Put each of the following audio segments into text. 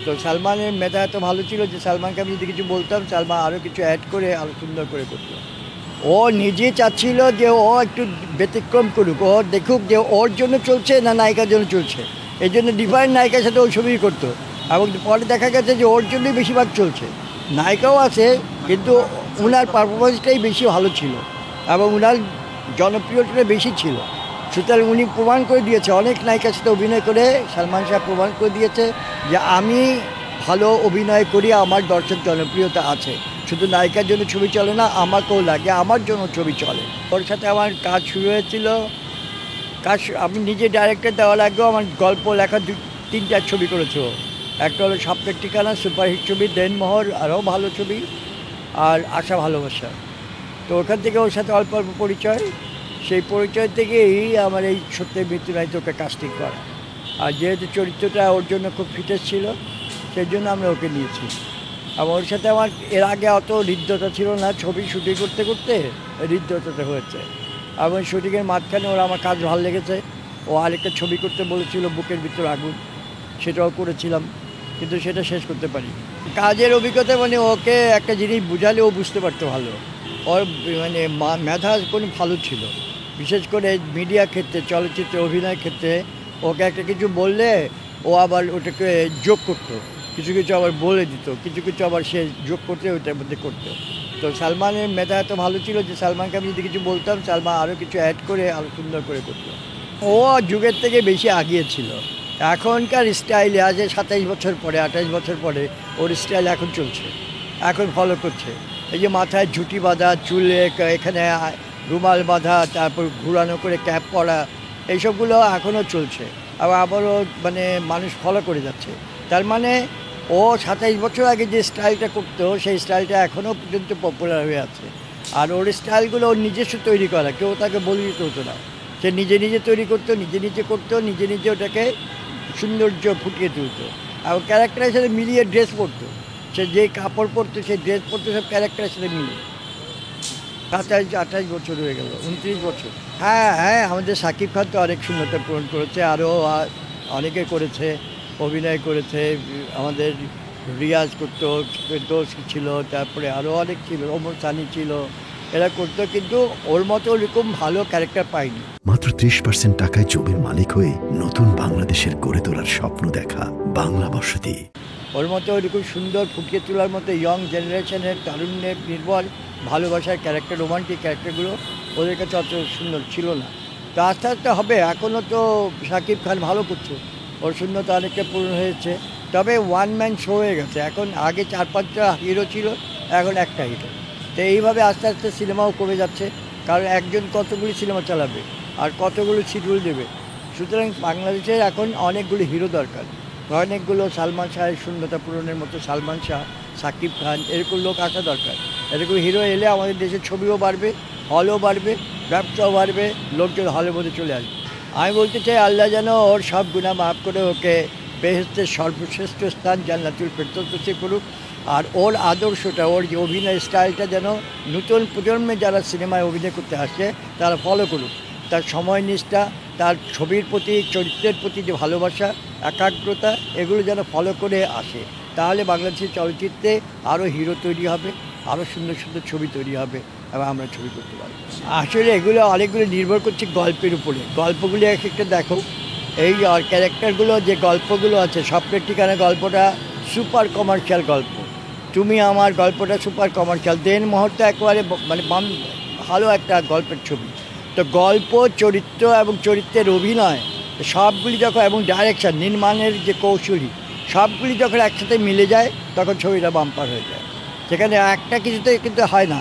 তো সালমানের মেধা এত ভালো ছিল যে সালমানকে আমি যদি কিছু বলতাম সালমান আরও কিছু অ্যাড করে আরও সুন্দর করে করতো। ও নিজে চাচ্ছিল যে ও একটু ব্যতিক্রম করুক, ও দেখুক যে ওর জন্য চলছে না নায়িকার জন্য চলছে। এই জন্য ডিফারেন্ট নায়িকার সাথে ও ছবি করতো এবং পরে দেখা গেছে যে ওর জন্যই বেশিরভাগ চলছে। নায়িকাও আছে কিন্তু ওনার পারফরমেন্সটাই বেশি ভালো ছিল এবং ওনার জনপ্রিয়তা বেশি ছিল। সুতরাং উনি প্রমাণ করে দিয়েছে, অনেক নায়িকার সাথে অভিনয় করে সালমান শাহ প্রমাণ করে দিয়েছে যে আমি ভালো অভিনয় করি, আমার দর্শক জনপ্রিয়তা আছে। শুধু নায়িকার জন্য ছবি চলে না, আমাকেও লাগে, আমার জন্য ছবি চলে। ওর সাথে আমার কাজ শুরু হয়েছিল, আমি নিজে ডাইরেক্টর দেওয়ার আগেও আমার গল্প লেখা 3টা ছবি করেছো। একটা হলো স্বপ্নের ঠিকানা, সুপারহিট ছবি, দেনমোহর আরও ভালো ছবি, আর আশা ভালোবাসা। তো ওখান থেকে ওর সাথে অল্প অল্প পরিচয়, সেই পরিচয় থেকেই আমার এই সত্যের মৃত্যু নাই তোকে কাস্টিং করা। আর যেহেতু চরিত্রটা ওর জন্য খুব ফিটেস ছিল সেই জন্য আমরা ওকে নিয়েছি। আর ওর সাথে আমার এর আগে অত হৃদ্যতা ছিল না, ছবি শুটিং করতে করতে হৃদ্যতাটা হয়েছে। এবং শুটিংয়ের মাঝখানে ওরা আমার কাজ ভালো লেগেছে, ও আরেকটা ছবি করতে বলেছিল বুকের ভিতর আগুন, সেটাও করেছিলাম কিন্তু সেটা শেষ করতে পারি। কাজের অভিজ্ঞতা মানে ওকে একটা জিনিস বুঝালে ও বুঝতে পারতো ভালো, ওর মানে মেধা কোনো ভালো ছিল। বিশেষ করে মিডিয়া ক্ষেত্রে, চলচ্চিত্রে অভিনয় ক্ষেত্রে ওকে একটা কিছু বললে ও আবার ওটাকে যোগ করতো, কিছু কিছু আবার বলে দিত, কিছু কিছু আবার সে যোগ করতে ওইটার মধ্যে করতো। তো সালমানের মেধা এত ভালো ছিল যে সালমানকে আমি যদি কিছু বলতাম সালমান আরও কিছু অ্যাড করে আরও সুন্দর করে করতো। ও যুগের থেকে বেশি আগিয়েছিল। এখনকার স্টাইলে আজ 27 বছর পরে 28 বছর পরে ওর স্টাইল এখন চলছে, এখন ফলো করছে। এই যে মাথায় ঝুঁটি বাঁধা, চুলে এখানে রুমাল বাঁধা, তারপর ঘুরানো করে ক্যাপ পরা, এইসবগুলো এখনও চলছে। আবারও মানে মানুষ ফলো করে যাচ্ছে। তার মানে ও 27 বছর আগে যে স্টাইলটা করতো সেই স্টাইলটা এখনও পর্যন্ত পপুলার হয়ে আছে। আর ওর স্টাইলগুলো ওর নিজস্ব তৈরি করা, কেউ তাকে বলে দিতে হতো না। সে নিজে নিজে তৈরি করতো, নিজে নিজে করতো, নিজে নিজে ওটাকে সৌন্দর্য ফুটিয়ে তুলতো। আর ক্যারেক্টারের সাথে মিলিয়ে ড্রেস পরতো, সে যে কাপড় পরতো সেই ড্রেস পরতো সব ক্যারেক্টারের সাথে মিলিয়ে। 28 বছর হয়ে গেল, 29 বছর। হ্যাঁ হ্যাঁ, আমাদের শাকিব খান তো অনেক শূন্যতা পূরণ করেছে, আরও অনেকে করেছে, অভিনয় করেছে। আমাদের রিয়াজ করতো, দোষ ছিল, তারপরে আরও অনেক ছিল, ওমর সানি ছিল, এরা করতো, কিন্তু ওর মতো ওরকম ভালো ক্যারেক্টার পাইনি। মাত্র 30% টাকায় জমির মালিক হয়ে নতুন বাংলাদেশের গড়ে তোলার স্বপ্ন দেখা বাংলা বসতি। ওর মতো ওইরকম সুন্দর ফুটিয়ে তোলার মতো ইয়ং জেনারেশনের তারুণ্যের নির্ভর ভালোবাসার ক্যারেক্টার, রোমান্টিক ক্যারেক্টারগুলো ওদের কাছে অত সুন্দর ছিল না। তো আস্তে আস্তে হবে, এখনও তো শাকিব খান ভালো করছে, ওর শূন্যতা অনেকটা পূরণ হয়েছে। তবে ওয়ান ম্যান শো হয়ে গেছে এখন, আগে 4-5টা হিরো ছিল, এখন একটা হিরো। তো এইভাবে আস্তে আস্তে সিনেমাও কমে যাচ্ছে, কারণ একজন কতগুলি সিনেমা চালাবে আর কতগুলো শিডিউল দেবে। সুতরাং বাংলাদেশের এখন অনেকগুলো হিরো দরকার, অনেকগুলো সালমান শাহের শূন্যতা পূরণের মতো সালমান শাহ, শাকিব খান, এরকম লোক আসা দরকার। এরকম হিরো এলে আমাদের দেশের ছবিও বাড়বে, হলও বাড়বে, ব্যবসাও বাড়বে, লোকজন হলের মধ্যে চলে আসবে। আমি বলতে চাই আল্লাহ যেন ওর সব গুনাহ মাফ করে ওকে বেহেশতের সর্বশ্রেষ্ঠ স্থান জান্নাতুল ফেরদৌস নসিব করুক। আর ওর আদর্শটা, ওর যে অভিনয় স্টাইলটা যেন নতুন প্রজন্মে যারা সিনেমায় অভিনয় করতে আসছে তারা ফলো করুক। তার সময় নিষ্ঠা, তার ছবির প্রতি, চরিত্রের প্রতি যে ভালোবাসা, একাগ্রতা, এগুলো যেন ফলো করে আসে, তাহলে বাংলাদেশের চলচ্চিত্রে আরও হিরো তৈরি হবে, আরও সুন্দর সুন্দর ছবি তৈরি হবে এবং আমরা ছবি করতে পারব। আসলে এগুলো অনেকগুলো নির্ভর করছে গল্পের উপরে। গল্পগুলি এক একটা দেখো, এই ক্যারেক্টারগুলো যে গল্পগুলো আছে, স্বপ্নের ঠিকানা গল্পটা সুপার কমার্শিয়াল গল্প, তুমি আমার গল্পটা সুপার কমার্শিয়াল, দেনমোহরটা একেবারে মানে ভালো একটা গল্পের ছবি। তো গল্প, চরিত্র এবং চরিত্রের অভিনয় সবগুলি যখন, এবং ডাইরেকশন, নির্মাণের যে কৌশলী, সবগুলি যখন একসাথে মিলে যায় তখন ছবিটা বাম্পার হয়ে যায়। সেখানে একটা কিছুতে কিন্তু হয় না,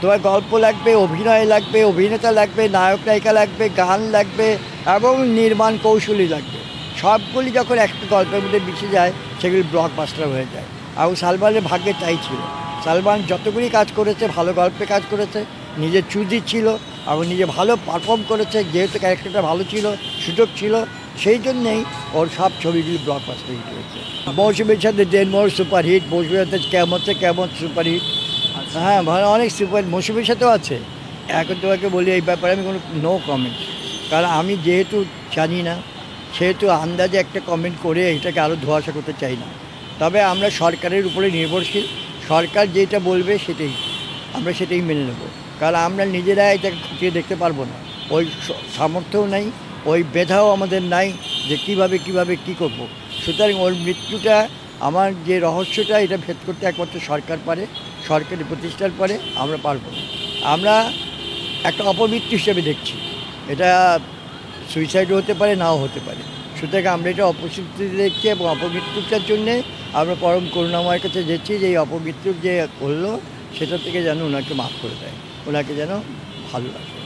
তোমার গল্প লাগবে, অভিনয় লাগবে, অভিনেতা লাগবে, নায়ক নায়িকা লাগবে, গান লাগবে এবং নির্মাণ কৌশলী লাগবে। সবগুলি যখন একটা গল্পের মধ্যে মিশে যায় সেগুলি ব্লকবাস্টার হয়ে যায়। এবং সালমানের ভাগ্যে তাই ছিল। সালমান যতগুলি কাজ করেছে, ভালো গল্পে কাজ করেছে, নিজের চুজি ছিল এবং নিজে ভালো পারফর্ম করেছে, যেহেতু ক্যারেক্টারটা ভালো ছিল, সুযোগ ছিল, সেই জন্যেই ওর সব ছবিগুলি ব্লকবাস্টার হিট হয়েছে। মৌসুমীর সাথে দেনমোহর সুপারহিট, মৌসুমীর সাথে কেমন সুপারহিট। হ্যাঁ ভালো, অনেক সুপার। মৌসুমীর সাথেও আছে। এখন তোমাকে বলি এই ব্যাপারে আমি কোনো নো কমেন্ট, কারণ আমি যেহেতু জানি না, সেহেতু আন্দাজে একটা কমেন্ট করে এটাকে আরও ধোঁয়াশা করতে চাই না। তবে আমরা সরকারের উপরে নির্ভরশীল, সরকার যেটা বলবে সেটাই মেনে নেব, কারণ আমরা নিজেরা এটাকে খুঁটিয়ে দেখতে পারবো না, ওই সামর্থ্যও নাই, ওই মেধাও আমাদের নাই যে কীভাবে কী করব। সুতরাং ওর মৃত্যুটা, আমার যে রহস্যটা, এটা ভেদ করতে একমাত্র সরকার পারে, সরকারি প্রতিষ্ঠান পারে, আমরা পারবো না। আমরা একটা অপমৃত্যু হিসেবে দেখছি, এটা সুইসাইডও হতে পারে, নাও হতে পারে। সুতরাং আমরা এটা অপমৃত্যু দেখছি, এবং অপমৃত্যুটার জন্যে আমরা পরম করুণাময়ের কাছে যেছি যে এই অপমৃত্যুর যে করলো সেটা থেকে যেন ওনাকে মাফ করে দেয়, ওনাকে যেন ভালো লাগে।